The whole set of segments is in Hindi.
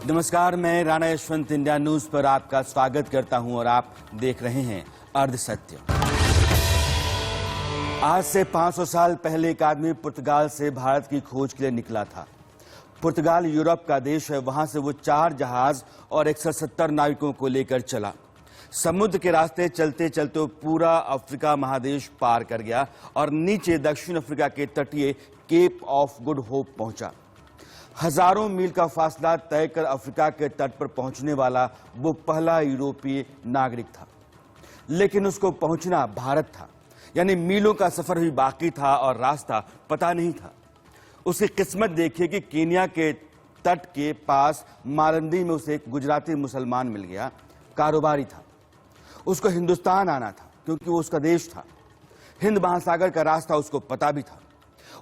नमस्कार, मैं राणा यशवंत इंडिया न्यूज पर आपका स्वागत करता हूं और आप देख रहे हैं अर्ध सत्य। आज से 500 साल पहले एक आदमी पुर्तगाल से भारत की खोज के लिए निकला था। पुर्तगाल यूरोप का देश है। वहां से वो 4 जहाज और 170 नाविकों को लेकर चला। समुद्र के रास्ते चलते चलते वो पूरा अफ्रीका महादेश पार कर गया और नीचे दक्षिण अफ्रीका के तटीय केप ऑफ गुड होप पहुंचा। हजारों मील का फासला तय कर अफ्रीका के तट पर पहुंचने वाला वो पहला यूरोपीय नागरिक था। लेकिन उसको पहुंचना भारत था, यानी मीलों का सफर भी बाकी था और रास्ता पता नहीं था। उसकी किस्मत देखिए कि केन्या के तट के पास मालंदी में उसे एक गुजराती मुसलमान मिल गया। कारोबारी था। उसको हिंदुस्तान आना था क्योंकि वो उसका देश था। हिंद महासागर का रास्ता उसको पता भी था।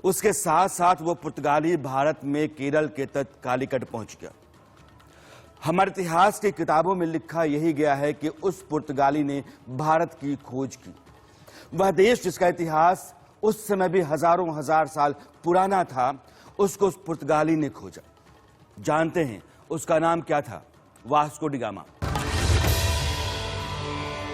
उसके साथ साथ वो पुर्तगाली भारत में केरल के तट कालीकट पहुंच गया। हमारे इतिहास की किताबों में लिखा यही गया है कि उस पुर्तगाली ने भारत की खोज की। वह देश जिसका इतिहास उस समय भी हजारों हजार साल पुराना था, उसको उस पुर्तगाली ने खोजा। जानते हैं उसका नाम क्या था? Vasco D gamma.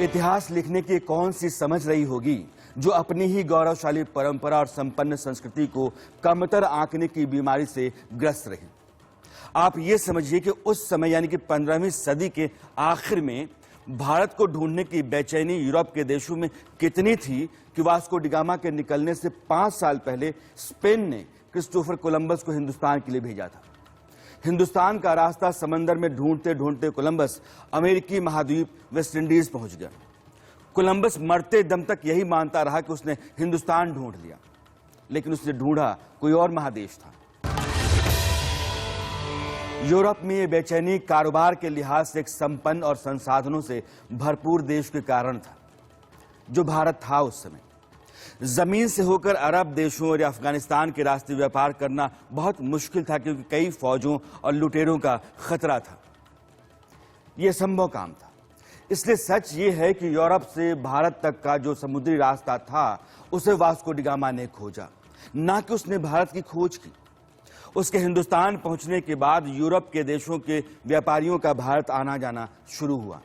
इतिहास लिखने की कौन सी समझ रही होगी जो अपनी ही गौरवशाली परंपरा और संपन्न संस्कृति को कमतर आंकने की बीमारी से ग्रस्त रही। आप ये समझिए कि उस समय यानी कि 15वीं सदी के आखिर में भारत को ढूंढने की बेचैनी यूरोप के देशों में कितनी थी कि वास्को डी गामा के निकलने से 5 साल पहले स्पेन ने क्रिस्टोफर कोलंबस को हिंदुस्तान के लिए भेजा था। हिंदुस्तान का रास्ता समंदर में ढूंढते ढूंढते कोलंबस अमेरिकी महाद्वीप वेस्ट इंडीज पहुंच गया। कोलंबस मरते दम तक यही मानता रहा कि उसने हिंदुस्तान ढूंढ लिया, लेकिन उसने ढूंढा कोई और महादेश था। यूरोप में यह बेचैनी कारोबार के लिहाज से एक संपन्न और संसाधनों से भरपूर देश के कारण था, जो भारत था उस समय। जमीन से होकर अरब देशों और अफगानिस्तान के रास्ते व्यापार करना बहुत मुश्किल था, क्योंकि कई फौजों और लुटेरों का खतरा था। यह संभव काम था। इसलिए सच ये है कि यूरोप से भारत तक का जो समुद्री रास्ता था उसे वास्को डी गामा ने खोजा, ना कि उसने भारत की खोज की। उसके हिंदुस्तान पहुंचने के बाद यूरोप के देशों के व्यापारियों का भारत आना जाना शुरू हुआ।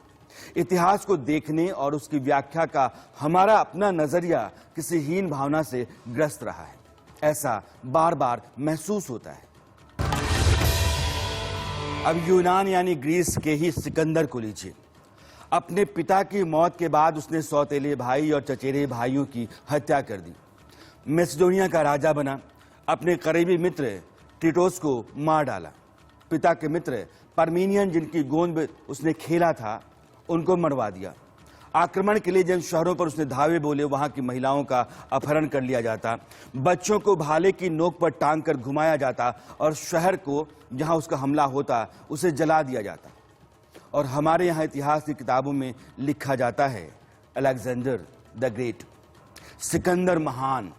इतिहास को देखने और उसकी व्याख्या का हमारा अपना नजरिया किसी हीन भावना से ग्रस्त रहा है। ऐसा बार बार महसूस होता है। अब यूनान यानी ग्रीस के ही सिकंदर को लीजिए। अपने पिता की मौत के बाद उसने सौतेले भाई और चचेरे भाइयों की हत्या कर दी। मैसेडोनिया का राजा बना। अपने करीबी मित्र टिटोस को मार डाला। पिता के मित्र परमीनियन, जिनकी गोंद में उसने खेला था, उनको मरवा दिया। आक्रमण के लिए जिन शहरों पर उसने धावे बोले, वहां की महिलाओं का अपहरण कर लिया जाता। बच्चों को भाले की नोक पर टांग कर घुमाया जाता और शहर को जहां उसका हमला होता उसे जला दिया जाता। और हमारे यहाँ इतिहास की किताबों में लिखा जाता है अलेक्जेंडर द ग्रेट, सिकंदर महान।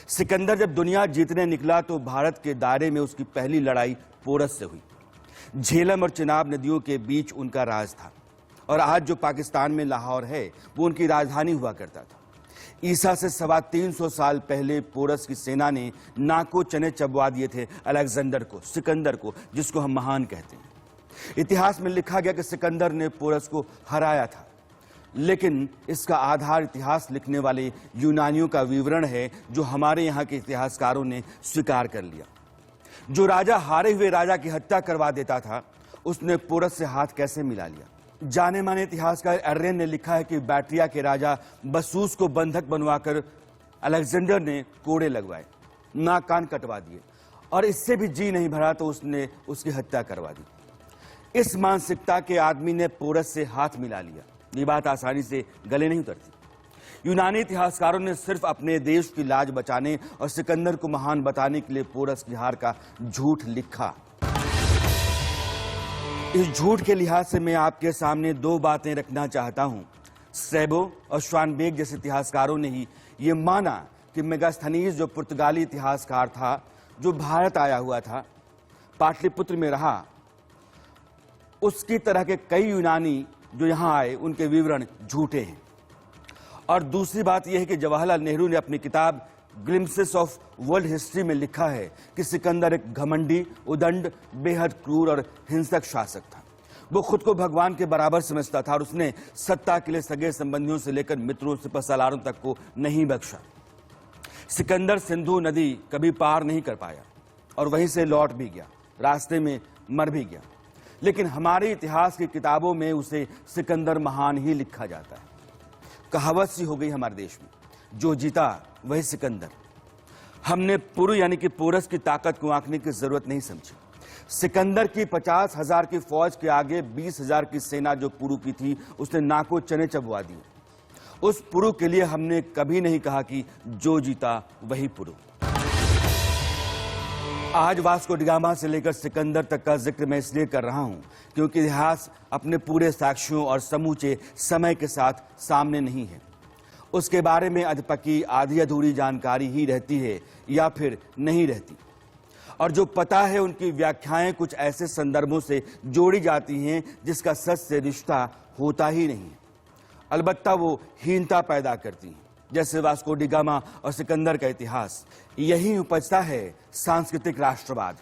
सिकंदर जब दुनिया जीतने निकला तो भारत के दायरे में उसकी पहली लड़ाई पोरस से हुई। झेलम और चिनाब नदियों के बीच उनका राज था। और आज जो पाकिस्तान में लाहौर है वो उनकी राजधानी हुआ करता था। ईसा से 325 साल पहले पोरस की सेना ने नाको चने चबवा दिए थे अलेक्जेंडर को, सिकंदर को, जिसको हम महान कहते हैं। इतिहास में लिखा गया कि सिकंदर ने पोरस को हराया था, लेकिन इसका आधार इतिहास लिखने वाले यूनानियों का विवरण है, जो हमारे यहाँ के इतिहासकारों ने स्वीकार कर लिया। जो राजा हारे हुए राजा की हत्या करवा देता था, उसने पोरस से हाथ कैसे मिला लिया? जाने माने इतिहासकार एर्रेन ने लिखा है कि बैट्रिया के राजा बसूस को बंधक बनवाकर अलेक्जेंडर ने कोड़े लगवाए, नाक कान कटवा दिए, और इससे भी जी नहीं भरा तो उसने उसकी हत्या करवा दी। इस मानसिकता के आदमी ने पोरस से हाथ मिला लिया। ये बात आसानी से गले नहीं उतरती। यूनानी इतिहासकारों ने सिर्फ अपने देश की लाज बचाने और सिकंदर को महान बताने के लिए पोरस की हार का झूठ लिखा। इस झूठ के लिहाज से मैं आपके सामने 2 बातें रखना चाहता हूं। स्ट्रैबो और श्वानबेक जैसे इतिहासकारों ने ही ये माना कि मेगास्थनीज, जो पुर्तगाली इतिहासकार था, जो भारत आया हुआ था, पाटलिपुत्र में रहा, उसकी तरह के कई यूनानी जो यहां आए उनके विवरण झूठे हैं। और दूसरी बात यह है कि जवाहरलाल नेहरू ने अपनी किताब ग्लिम्पसेस ऑफ वर्ल्ड हिस्ट्री में लिखा है कि सिकंदर एक घमंडी, उदंड, बेहद क्रूर और हिंसक शासक था। वो खुद को भगवान के बराबर समझता था और उसने सत्ता के लिए सगे संबंधियों से लेकर मित्रों से सलारों तक को नहीं बख्शा। सिकंदर सिंधु नदी कभी पार नहीं कर पाया और वहीं से लौट भी गया, रास्ते में मर भी गया। लेकिन हमारे इतिहास की किताबों में उसे सिकंदर महान ही लिखा जाता है। कहावत सी हो गई हमारे देश में, जो जीता वही सिकंदर। हमने पुरु यानी कि पोरस की ताकत को आंकने की जरूरत नहीं समझी। सिकंदर की 50,000 की फौज के आगे 20,000 की सेना जो पुरु की थी, उसने नाको चने चबवा दिए। उस पुरु के लिए हमने कभी नहीं कहा कि जो जीता वही पुरु। आज वास्को डिगामा से लेकर सिकंदर तक का जिक्र मैं इसलिए कर रहा हूं क्योंकि इतिहास अपने पूरे साक्ष्यों और समूचे समय के साथ सामने नहीं है। उसके बारे में अधपकी, आधी अधूरी जानकारी ही रहती है या फिर नहीं रहती। और जो पता है उनकी व्याख्याएं कुछ ऐसे संदर्भों से जोड़ी जाती हैं जिसका सच से रिश्ता होता ही नहीं है। अलबत्ता वो हीनता पैदा करती हैं, जैसे वास्को डिगामा और सिकंदर का इतिहास। यही उपजता है सांस्कृतिक राष्ट्रवाद।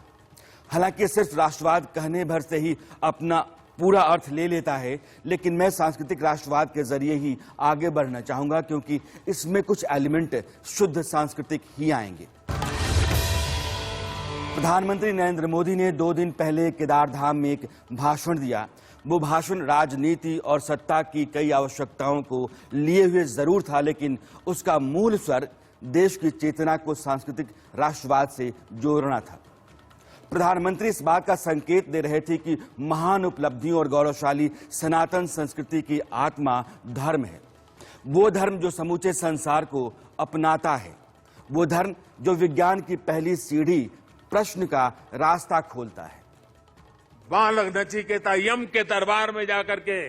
हालांकि सिर्फ राष्ट्रवाद कहने भर से ही अपना पूरा अर्थ ले लेता है, लेकिन मैं सांस्कृतिक राष्ट्रवाद के जरिए ही आगे बढ़ना चाहूंगा क्योंकि इसमें कुछ एलिमेंट शुद्ध सांस्कृतिक ही आएंगे। प्रधानमंत्री नरेंद्र मोदी ने 2 दिन पहले केदारधाम में एक भाषण दिया। वो भाषण राजनीति और सत्ता की कई आवश्यकताओं को लिए हुए जरूर था, लेकिन उसका मूल स्वर देश की चेतना को सांस्कृतिक राष्ट्रवाद से जोड़ना था। प्रधानमंत्री इस बात का संकेत दे रहे थे कि महान उपलब्धियों और गौरवशाली सनातन संस्कृति की आत्मा धर्म है। वो धर्म जो समूचे संसार को अपनाता है, वो धर्म जो विज्ञान की पहली सीढ़ी प्रश्न का रास्ता खोलता है। बालक नचिकेता यम के दरबार में जाकर के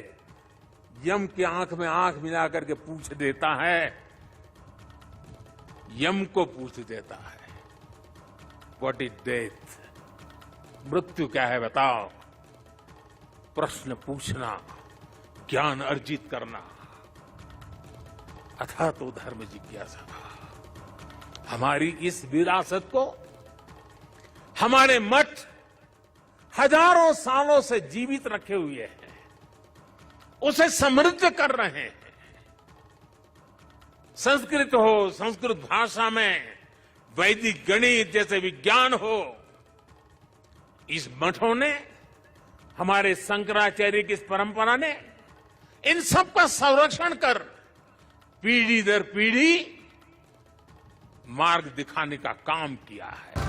यम की आंख में आंख मिलाकर के पूछ देता है, यम को पूछ देता है, व्हाट इज डेथ? मृत्यु क्या है बताओ? प्रश्न पूछना, ज्ञान अर्जित करना, अथा तो धर्म जिज्ञासा। हमारी इस विरासत को हमारे मठ हजारों सालों से जीवित रखे हुए हैं, उसे समृद्ध कर रहे हैं। संस्कृत हो, संस्कृत भाषा में वैदिक गणित जैसे विज्ञान हो, इस मठों ने, हमारे शंकराचार्य की इस परंपरा ने इन सब का संरक्षण कर पीढ़ी दर पीढ़ी मार्ग दिखाने का काम किया है।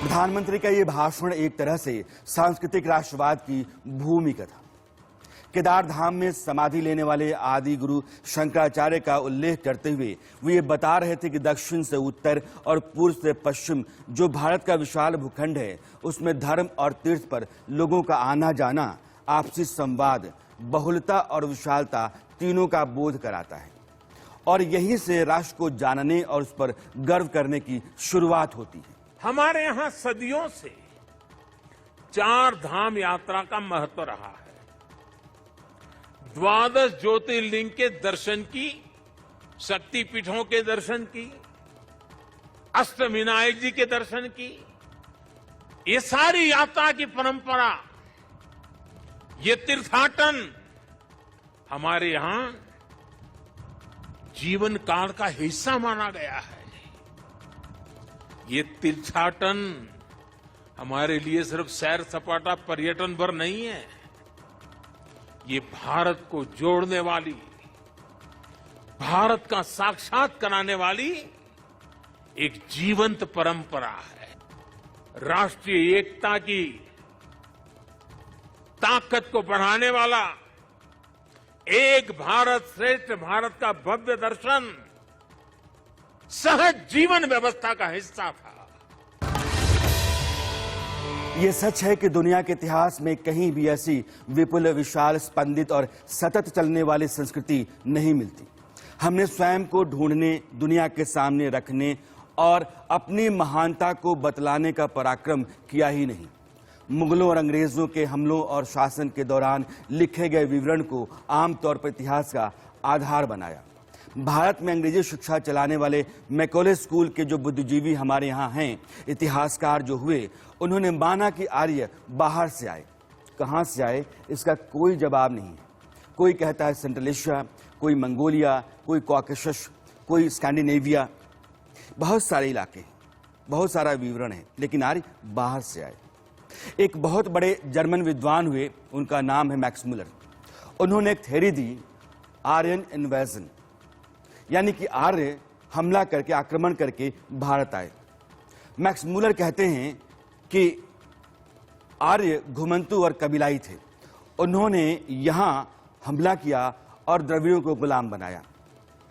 प्रधानमंत्री का यह भाषण एक तरह से सांस्कृतिक राष्ट्रवाद की भूमिका था। केदारधाम में समाधि लेने वाले आदि गुरु शंकराचार्य का उल्लेख करते हुए वो ये बता रहे थे कि दक्षिण से उत्तर और पूर्व से पश्चिम जो भारत का विशाल भूखंड है, उसमें धर्म और तीर्थ पर लोगों का आना जाना, आपसी संवाद, बहुलता और विशालता तीनों का बोध कराता है। और यहीं से राष्ट्र को जानने और उस पर गर्व करने की शुरुआत होती है। हमारे यहां सदियों से 4 धाम यात्रा का महत्व रहा है। 12 ज्योतिर्लिंग के दर्शन की, शक्तिपीठों के दर्शन की, अष्टविनायक जी के दर्शन की, ये सारी यात्रा की परंपरा, ये तीर्थाटन हमारे यहां जीवन काल का हिस्सा माना गया है। ये तीर्थाटन हमारे लिए सिर्फ सैर सपाटा पर्यटन भर नहीं है, ये भारत को जोड़ने वाली, भारत का साक्षात कराने वाली एक जीवंत परंपरा है। राष्ट्रीय एकता की ताकत को बढ़ाने वाला एक भारत श्रेष्ठ भारत का भव्य दर्शन सहज जीवन व्यवस्था का हिस्सा था। ये सच है कि दुनिया के इतिहास में कहीं भी ऐसी विपुल, विशाल, स्पंदित और सतत चलने वाली संस्कृति नहीं मिलती। हमने स्वयं को ढूंढने, दुनिया के सामने रखने और अपनी महानता को बतलाने का पराक्रम किया ही नहीं। मुगलों और अंग्रेजों के हमलों और शासन के दौरान लिखे गए विवरण को आमतौर पर इतिहास का आधार बनाया। भारत में अंग्रेजी शिक्षा चलाने वाले मैकॉले स्कूल के जो बुद्धिजीवी हमारे यहाँ हैं, इतिहासकार जो हुए, उन्होंने माना कि आर्य बाहर से आए। कहाँ से आए, इसका कोई जवाब नहीं है। कोई कहता है सेंट्रल एशिया, कोई मंगोलिया, कोई कॉकेशस, कोई स्कैंडिनेविया, बहुत सारे इलाके, बहुत सारा विवरण है, लेकिन आर्य बाहर से आए। एक बहुत बड़े जर्मन विद्वान हुए, उनका नाम है मैक्स मुलर। उन्होंने एक थ्योरी दी, आर्यन इन्वेजन, यानी कि आर्य हमला करके, आक्रमण करके भारत आए। मैक्स मुलर कहते हैं कि आर्य घुमंतु और कबीलाई थे। उन्होंने यहां हमला किया और द्रविड़ों को गुलाम बनाया।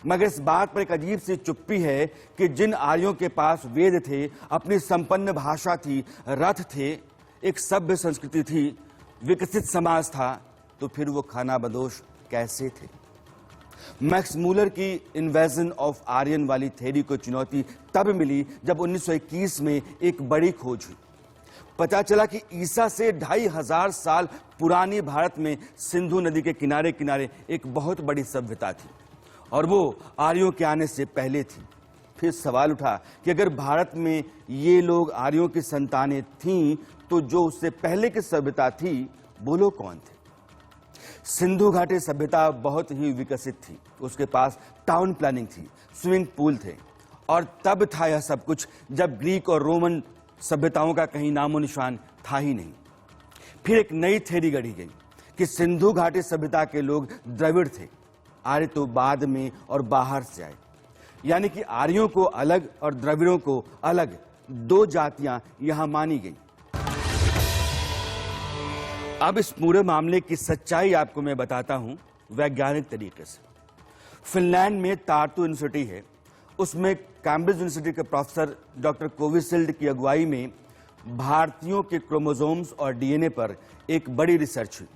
मगर इस बात पर एक अजीब सी चुप्पी है कि जिन आर्यों के पास वेद थे, अपनी संपन्न भाषा थी, रथ थे, एक सभ्य संस्कृति थी, विकसित समाज था, तो फिर वो खाना बदोश कैसे थे? मैक्स मूलर की इन्वेजन ऑफ आर्यन वाली थ्योरी को चुनौती तब मिली जब 1921 में एक बड़ी खोज हुई। पता चला कि ईसा से 2500 साल पुरानी भारत में सिंधु नदी के किनारे किनारे एक बहुत बड़ी सभ्यता थी और वो आर्यों के आने से पहले थी। फिर सवाल उठा कि अगर भारत में ये लोग आर्यों की संतानें थीं, तो जो उससे पहले की सभ्यता थी वो लोग कौन थे? सिंधु घाटी सभ्यता बहुत ही विकसित थी। उसके पास टाउन प्लानिंग थी, स्विमिंग पूल थे, और तब था यह सब कुछ जब ग्रीक और रोमन सभ्यताओं का कहीं नामो निशान था ही नहीं। फिर एक नई थ्योरी गढ़ी गई कि सिंधु घाटी सभ्यता के लोग द्रविड़ थे, आर्य तो बाद में और बाहर से आए। यानी कि आर्यों को अलग और द्रविड़ों को अलग, दो जातियां यहां मानी गई। अब इस पूरे मामले की सच्चाई आपको मैं बताता हूं वैज्ञानिक तरीके से। फिनलैंड में तार्तु यूनिवर्सिटी है, उसमें कैम्ब्रिज यूनिवर्सिटी के प्रोफेसर डॉक्टर कोविसिल्ड की अगुवाई में भारतीयों के क्रोमोसोम्स और डीएनए पर एक बड़ी रिसर्च हुई।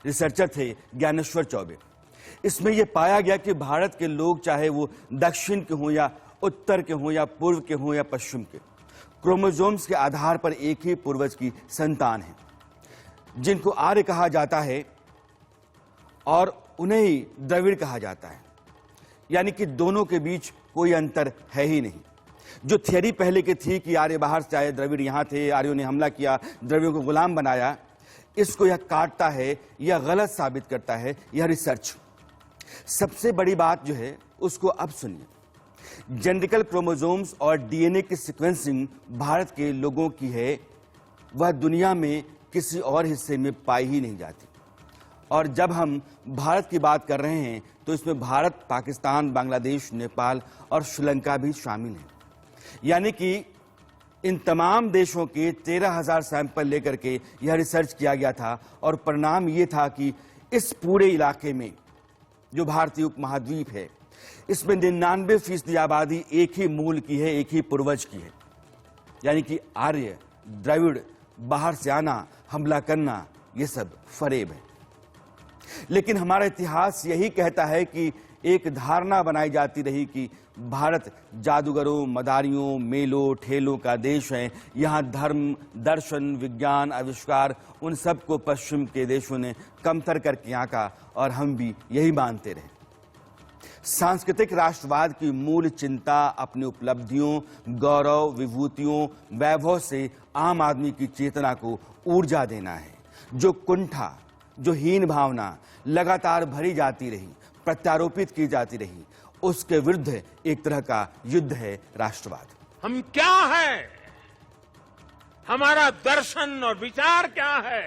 रिसर्चर थे ज्ञानेश्वर चौबे। इसमें यह पाया गया कि भारत के लोग, चाहे वो दक्षिण के हों या उत्तर के हों या पूर्व के हों या पश्चिम के, क्रोमोसोम्स के आधार पर एक ही पूर्वज की संतान है, जिनको आर्य कहा जाता है और उन्हें ही द्रविड़ कहा जाता है। यानी कि दोनों के बीच कोई अंतर है ही नहीं। जो थियरी पहले की थी कि आर्य बाहर से आए, द्रविड़ यहां थे, आर्यों ने हमला किया, द्रविड़ों को गुलाम बनाया, इसको यह काटता है, यह गलत साबित करता है यह रिसर्च। सबसे बड़ी बात जो है उसको अब सुनिए। जेनेटिकल क्रोमोसोम्स और डीएनए की सीक्वेंसिंग भारत के लोगों की है, वह दुनिया में किसी और हिस्से में पाई ही नहीं जाती। और जब हम भारत की बात कर रहे हैं तो इसमें भारत, पाकिस्तान, बांग्लादेश, नेपाल और श्रीलंका भी शामिल हैं। यानी कि इन तमाम देशों के 13,000 सैंपल लेकर के यह रिसर्च किया गया था और परिणाम ये था कि इस पूरे इलाके में जो भारतीय उपमहाद्वीप है, इसमें 99% आबादी एक ही मूल की है, एक ही पूर्वज की है। यानी कि आर्य, द्रविड़, बाहर से आना, हमला करना, ये सब फरेब है। लेकिन हमारा इतिहास यही कहता है कि एक धारणा बनाई जाती रही कि भारत जादूगरों, मदारियों, मेलों, ठेलों का देश है। यहाँ धर्म, दर्शन, विज्ञान, आविष्कार, उन सब को पश्चिम के देशों ने कमतर करके आंका और हम भी यही मानते रहे। सांस्कृतिक राष्ट्रवाद की मूल चिंता अपनी उपलब्धियों, गौरव, विभूतियों, वैभव से आम आदमी की चेतना को ऊर्जा देना है। जो कुंठा, जो हीन भावना लगातार भरी जाती रही, प्रत्यारोपित की जाती रही, उसके विरुद्ध एक तरह का युद्ध है राष्ट्रवाद। हम क्या है, हमारा दर्शन और विचार क्या है,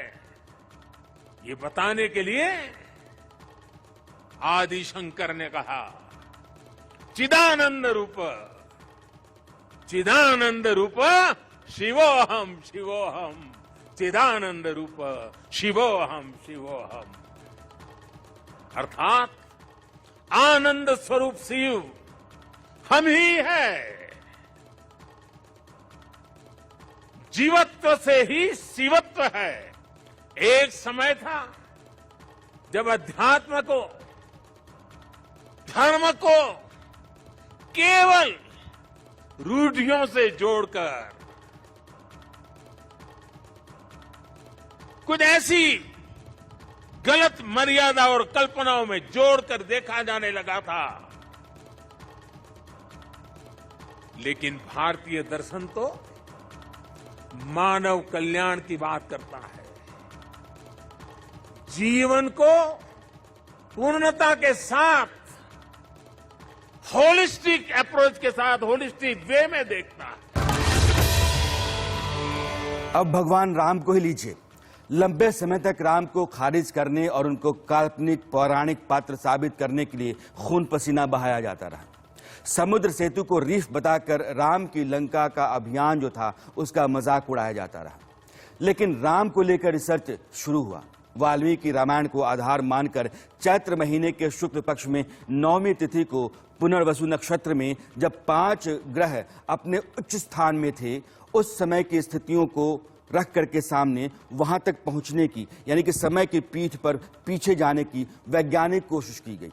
ये बताने के लिए आदि शंकर ने कहा, चिदानंद रूप, चिदानंद रूप शिवोहम शिवोहम, चिदानंद रूप शिवोहम शिवोहम। अर्थात आनंद स्वरूप शिव हम ही है। जीवत्व से ही शिवत्व है। एक समय था जब अध्यात्म को, धर्म को केवल रूढ़ियों से जोड़कर, कुछ ऐसी गलत मर्यादा और कल्पनाओं में जोड़कर देखा जाने लगा था लेकिन भारतीय दर्शन तो मानव कल्याण की बात करता है। जीवन को पूर्णता के साथ, होलिस्टिक अप्रोच के साथ, होलिस्टिक वे में देखता है। अब भगवान राम को ही लीजिए। लंबे समय तक राम को खारिज करने और उनको काल्पनिक पौराणिक पात्र साबित करने के लिए खून पसीना बहाया जाता रहा। समुद्र सेतु को रीफ बताकर राम की लंका का अभियान जो था उसका मजाक उड़ाया जाता रहा। लेकिन राम को लेकर रिसर्च शुरू हुआ। वाल्मीकि रामायण को आधार मानकर चैत्र महीने के शुक्ल पक्ष में 9वीं तिथि को पुनर्वसु नक्षत्र में जब 5 ग्रह अपने उच्च स्थान में थे, उस समय की स्थितियों को रख करके सामने वहां तक पहुंचने की, यानी कि समय की पीठ पर पीछे जाने की वैज्ञानिक कोशिश की गई।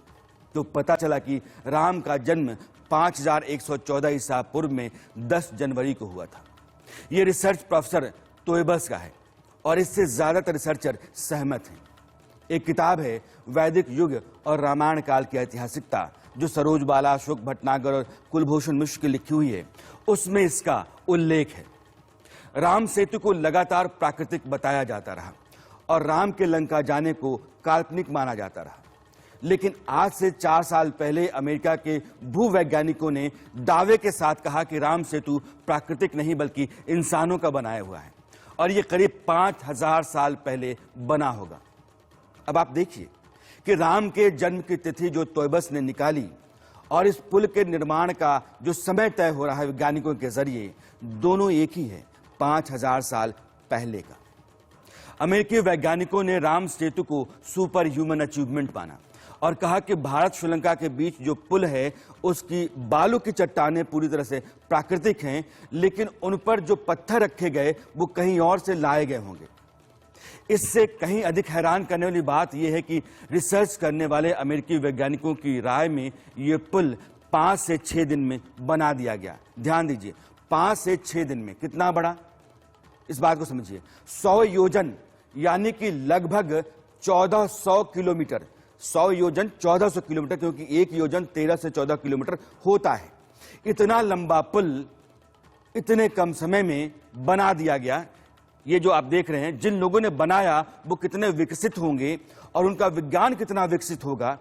तो पता चला कि राम का जन्म 5114 ईसा पूर्व में 10 जनवरी को हुआ था। यह रिसर्च प्रोफेसर तोयबस का है और इससे ज्यादातर रिसर्चर सहमत हैं। एक किताब है वैदिक युग और रामायण काल की ऐतिहासिकता, जो सरोज बाला, अशोक भटनागर और कुलभूषण मिश्र की लिखी हुई है। उसमें इसका उल्लेख है। राम सेतु को लगातार प्राकृतिक बताया जाता रहा और राम के लंका जाने को काल्पनिक माना जाता रहा। लेकिन आज से 4 साल पहले अमेरिका के भूवैज्ञानिकों ने दावे के साथ कहा कि राम सेतु प्राकृतिक नहीं बल्कि इंसानों का बनाया हुआ है और यह करीब 5000 साल पहले बना होगा। अब आप देखिए कि राम के जन्म की तिथि जो तोयबस ने निकाली और इस पुल के निर्माण का जो समय तय हो रहा है वैज्ञानिकों के जरिए, दोनों एक ही है, 5000 साल पहले का। अमेरिकी वैज्ञानिकों ने राम सेतु को सुपर ह्यूमन अचीवमेंट माना और कहा कि भारत श्रीलंका के बीच जो पुल है उसकी बालू की चट्टानें पूरी तरह से प्राकृतिक हैं, लेकिन उन पर जो पत्थर रखे गए वो कहीं और से लाए गए होंगे। इससे कहीं अधिक हैरान करने वाली बात यह है कि रिसर्च करने वाले अमेरिकी वैज्ञानिकों की राय में यह पुल 5 से 6 दिन में बना दिया गया। ध्यान दीजिए, 5 से 6 दिन में। कितना बड़ा, इस बात को समझिए। 100 योजन यानी कि लगभग 1400 किलोमीटर। 100 योजन 1400 किलोमीटर, क्योंकि एक योजन 13 से 14 किलोमीटर होता है। इतना लंबा पुल इतने कम समय में बना दिया गया। ये जो आप देख रहे हैं, जिन लोगों ने बनाया वो कितने विकसित होंगे और उनका विज्ञान कितना विकसित होगा।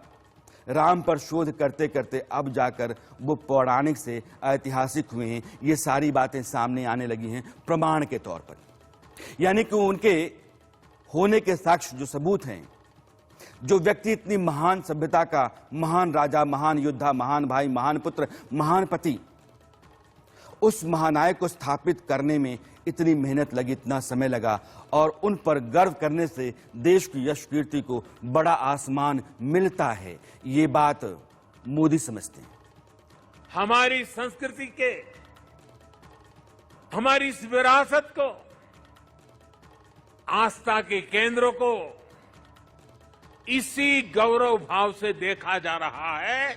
राम पर शोध करते करते अब जाकर वो पौराणिक से ऐतिहासिक हुए हैं। ये सारी बातें सामने आने लगी हैं प्रमाण के तौर पर, यानी कि उनके होने के साक्ष्य जो सबूत हैं। जो व्यक्ति इतनी महान सभ्यता का महान राजा, महान योद्धा, महान भाई, महान पुत्र, महान पति, उस महानायक को स्थापित करने में इतनी मेहनत लगी, इतना समय लगा और उन पर गर्व करने से देश की यश कीर्ति को बड़ा आसमान मिलता है। ये बात मोदी समझते हैं। हमारी संस्कृति के, हमारी इस विरासत को, आस्था के केंद्रों को इसी गौरव भाव से देखा जा रहा है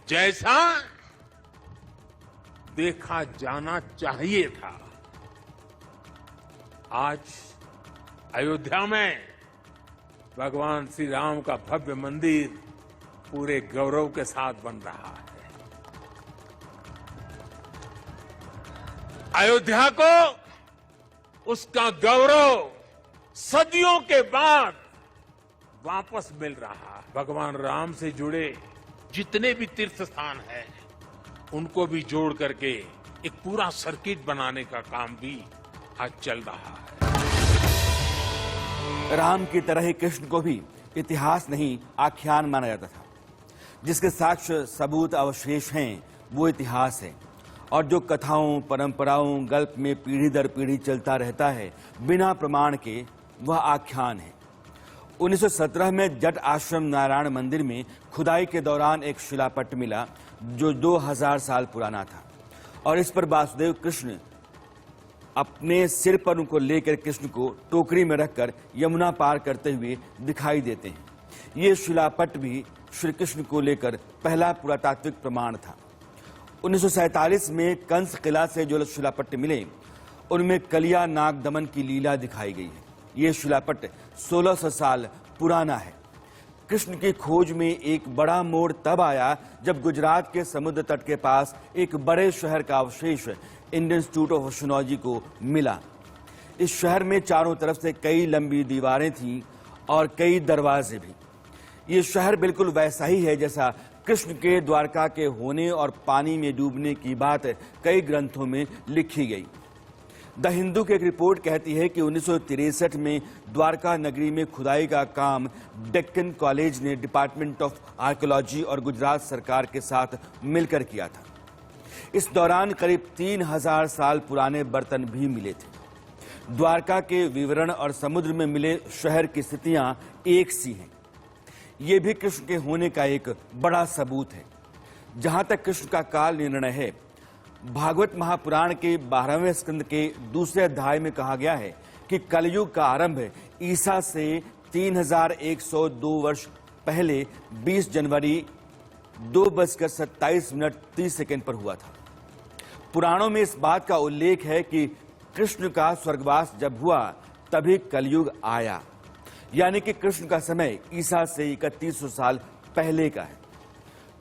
जैसा देखा जाना चाहिए था। आज अयोध्या में भगवान श्री राम का भव्य मंदिर पूरे गौरव के साथ बन रहा है। अयोध्या को उसका गौरव सदियों के बाद वापस मिल रहा है। भगवान राम से जुड़े जितने भी तीर्थ स्थान हैं, उनको भी जोड़ करके एक पूरा सर्किट बनाने का काम भी आज चल रहा है। राम की तरह ही कृष्ण को भी इतिहास नहीं आख्यान माना जाता था। जिसके साक्ष्य, सबूत, अवशेष हैं वो इतिहास है और जो कथाओं, परंपराओं, गल्प में पीढ़ी दर पीढ़ी चलता रहता है बिना प्रमाण के, वह आख्यान है। 1917 में जट आश्रम नारायण मंदिर में खुदाई के दौरान एक शिलापट्ट मिला जो 2000 साल पुराना था और इस पर वासुदेव कृष्ण अपने सिर पर उनको लेकर कृष्ण को टोकरी में रखकर यमुना पार करते हुए दिखाई देते हैं। ये शिलापट्ट भी श्री कृष्ण को लेकर पहला पुरातात्विक प्रमाण था। 1947 में कंस किला से जो शिलापट्ट मिले उनमें कलिया नाग दमन की लीला दिखाई गई है। ये शिलापट्ट 1600 साल पुराना है। कृष्ण की खोज में एक बड़ा मोड़ तब आया जब गुजरात के समुद्र तट के पास एक बड़े शहर का अवशेष इंडियन इंस्टीट्यूट ऑफ ओशनोलॉजी को मिला। इस शहर में चारों तरफ से कई लंबी दीवारें थीं और कई दरवाजे भी। ये शहर बिल्कुल वैसा ही है जैसा कृष्ण के द्वारका के होने और पानी में डूबने की बात कई ग्रंथों में लिखी गई। द हिंदू की एक रिपोर्ट कहती है कि 1963 में द्वारका नगरी में खुदाई का काम डेक्कन कॉलेज ने डिपार्टमेंट ऑफ आर्कियोलॉजी और गुजरात सरकार के साथ मिलकर किया था। इस दौरान करीब 3000 साल पुराने बर्तन भी मिले थे। द्वारका के विवरण और समुद्र में मिले शहर की स्थितियां एक सी हैं। ये भी कृष्ण के होने का एक बड़ा सबूत है। जहां तक कृष्ण का काल निर्णय है, भागवत महापुराण के 12वें स्कंद के दूसरे अध्याय में कहा गया है कि कलयुग का आरंभ ईसा से 3102 वर्ष पहले 20 जनवरी 2:27 पर हुआ था। पुराणों में इस बात का उल्लेख है कि कृष्ण का स्वर्गवास जब हुआ तभी कलयुग आया, यानी कि कृष्ण का समय ईसा से 3100 साल पहले का है।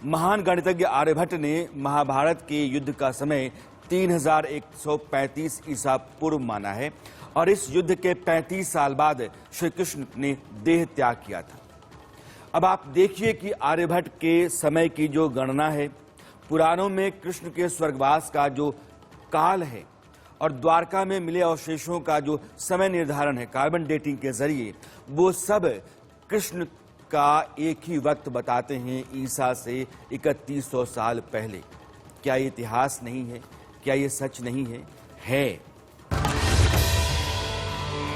महान गणितज्ञ आर्यभट्ट ने महाभारत के युद्ध का समय 3135 ईसा पूर्व माना है और इस युद्ध के 35 साल बाद श्री कृष्ण ने देह त्याग किया था। अब आप देखिए कि आर्यभट्ट के समय की जो गणना है, पुराणों में कृष्ण के स्वर्गवास का जो काल है और द्वारका में मिले अवशेषों का जो समय निर्धारण है कार्बन डेटिंग के जरिए, वो सब कृष्ण का एक ही वक्त बताते हैं, ईसा से 3100 साल पहले। क्या ये इतिहास नहीं है? क्या ये सच नहीं है? है।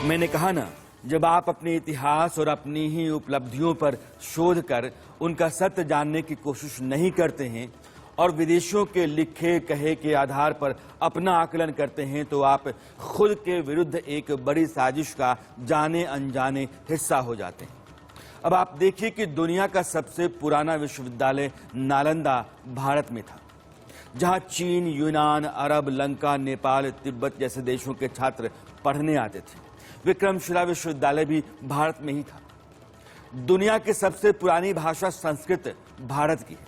मैंने कहा ना, जब आप अपने इतिहास और अपनी ही उपलब्धियों पर शोध कर उनका सत्य जानने की कोशिश नहीं करते हैं और विदेशियों के लिखे कहे के आधार पर अपना आकलन करते हैं, तो आप खुद के विरुद्ध एक बड़ी साजिश का जाने अनजाने हिस्सा हो जाते हैं। अब आप देखिए कि दुनिया का सबसे पुराना विश्वविद्यालय नालंदा भारत में था, जहां चीन, यूनान, अरब, लंका, नेपाल, तिब्बत जैसे देशों के छात्र पढ़ने आते थे। विक्रमशिला विश्वविद्यालय भी भारत में ही था। दुनिया की सबसे पुरानी भाषा संस्कृत भारत की है।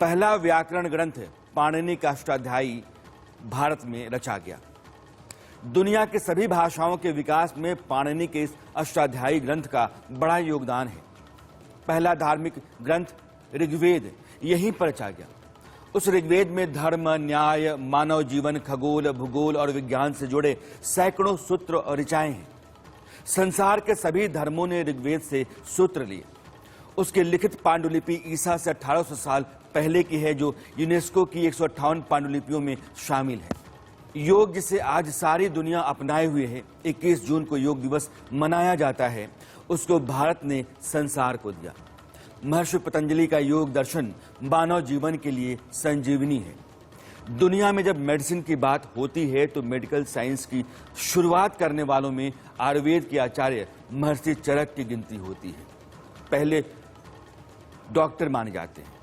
पहला व्याकरण ग्रंथ पाणिनि का अष्टाध्यायी भारत में रचा गया। दुनिया के सभी भाषाओं के विकास में पाणिनि के इस अष्टाध्यायी ग्रंथ का बड़ा योगदान है। पहला धार्मिक ग्रंथ ऋग्वेद यहीं पर रचा गया। उस ऋग्वेद में धर्म, न्याय, मानव जीवन, खगोल, भूगोल और विज्ञान से जुड़े सैकड़ों सूत्र और ऋचाएं हैं। संसार के सभी धर्मों ने ऋग्वेद से सूत्र लिए। उसकी लिखित पांडुलिपि ईसा से 1800 साल पहले की है, जो यूनेस्को की 158 पांडुलिपियों में शामिल है। योग जिसे आज सारी दुनिया अपनाए हुए है, 21 जून को योग दिवस मनाया जाता है, उसको भारत ने संसार को दिया। महर्षि पतंजलि का योग दर्शन मानव जीवन के लिए संजीवनी है। दुनिया में जब मेडिसिन की बात होती है तो मेडिकल साइंस की शुरुआत करने वालों में आयुर्वेद के आचार्य महर्षि चरक की गिनती होती है। पहले डॉक्टर माने जाते हैं।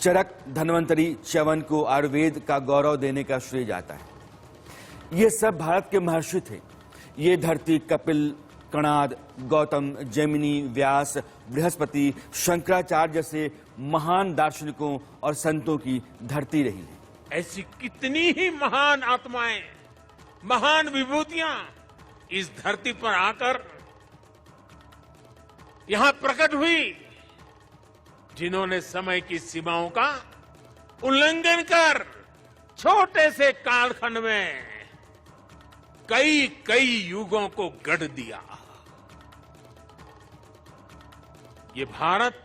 चरक, धन्वंतरी, च्यवन को आयुर्वेद का गौरव देने का श्रेय जाता है। ये सब भारत के महर्षि थे। ये धरती कपिल, कणाद, गौतम, जैमिनी, व्यास, बृहस्पति, शंकराचार्य जैसे महान दार्शनिकों और संतों की धरती रही है। ऐसी कितनी ही महान आत्माएं, महान विभूतियां इस धरती पर आकर यहां प्रकट हुई, जिन्होंने समय की सीमाओं का उल्लंघन कर छोटे से कालखंड में कई कई युगों को गढ़ दिया। ये भारत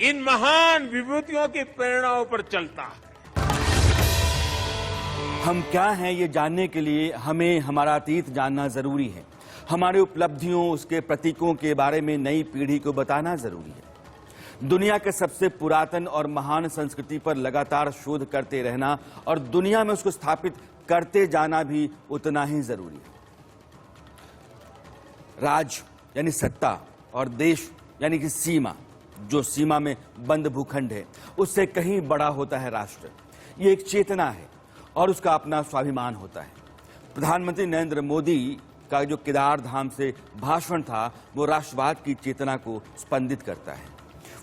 इन महान विभूतियों की प्रेरणाओं पर चलता है। हम क्या हैं ये जानने के लिए हमें हमारा अतीत जानना जरूरी है। हमारी उपलब्धियों, उसके प्रतीकों के बारे में नई पीढ़ी को बताना जरूरी है। दुनिया के सबसे पुरातन और महान संस्कृति पर लगातार शोध करते रहना और दुनिया में उसको स्थापित करते जाना भी उतना ही जरूरी है। राज यानी सत्ता और देश यानी कि सीमा, जो सीमा में बंद भूखंड है, उससे कहीं बड़ा होता है राष्ट्र। ये एक चेतना है और उसका अपना स्वाभिमान होता है। प्रधानमंत्री नरेंद्र मोदी का जो केदार धाम से भाषण था वो राष्ट्रवाद की चेतना को स्पंदित करता है।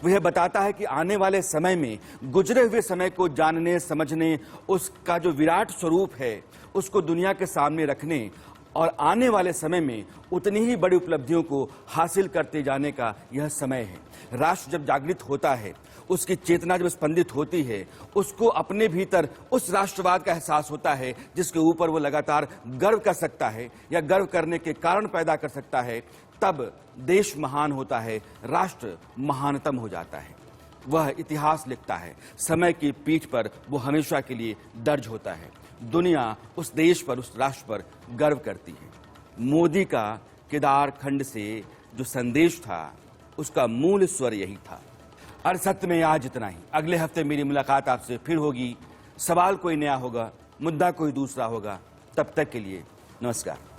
वो यह बताता है कि आने वाले समय में गुजरे हुए समय को जानने समझने, उसका जो विराट स्वरूप है उसको दुनिया के सामने रखने और आने वाले समय में उतनी ही बड़ी उपलब्धियों को हासिल करते जाने का यह समय है। राष्ट्र जब जागृत होता है, उसकी चेतना जब स्पंदित होती है, उसको अपने भीतर उस राष्ट्रवाद का एहसास होता है जिसके ऊपर वो लगातार गर्व कर सकता है या गर्व करने के कारण पैदा कर सकता है, तब देश महान होता है, राष्ट्र महानतम हो जाता है। वह इतिहास लिखता है, समय की पीठ पर वो हमेशा के लिए दर्ज होता है। दुनिया उस देश पर, उस राष्ट्र पर गर्व करती है। मोदी का केदार खंड से जो संदेश था उसका मूल स्वर यही था। हर सत्य में आज इतना ही। अगले हफ्ते मेरी मुलाकात आपसे फिर होगी। सवाल कोई नया होगा, मुद्दा कोई दूसरा होगा। तब तक के लिए नमस्कार।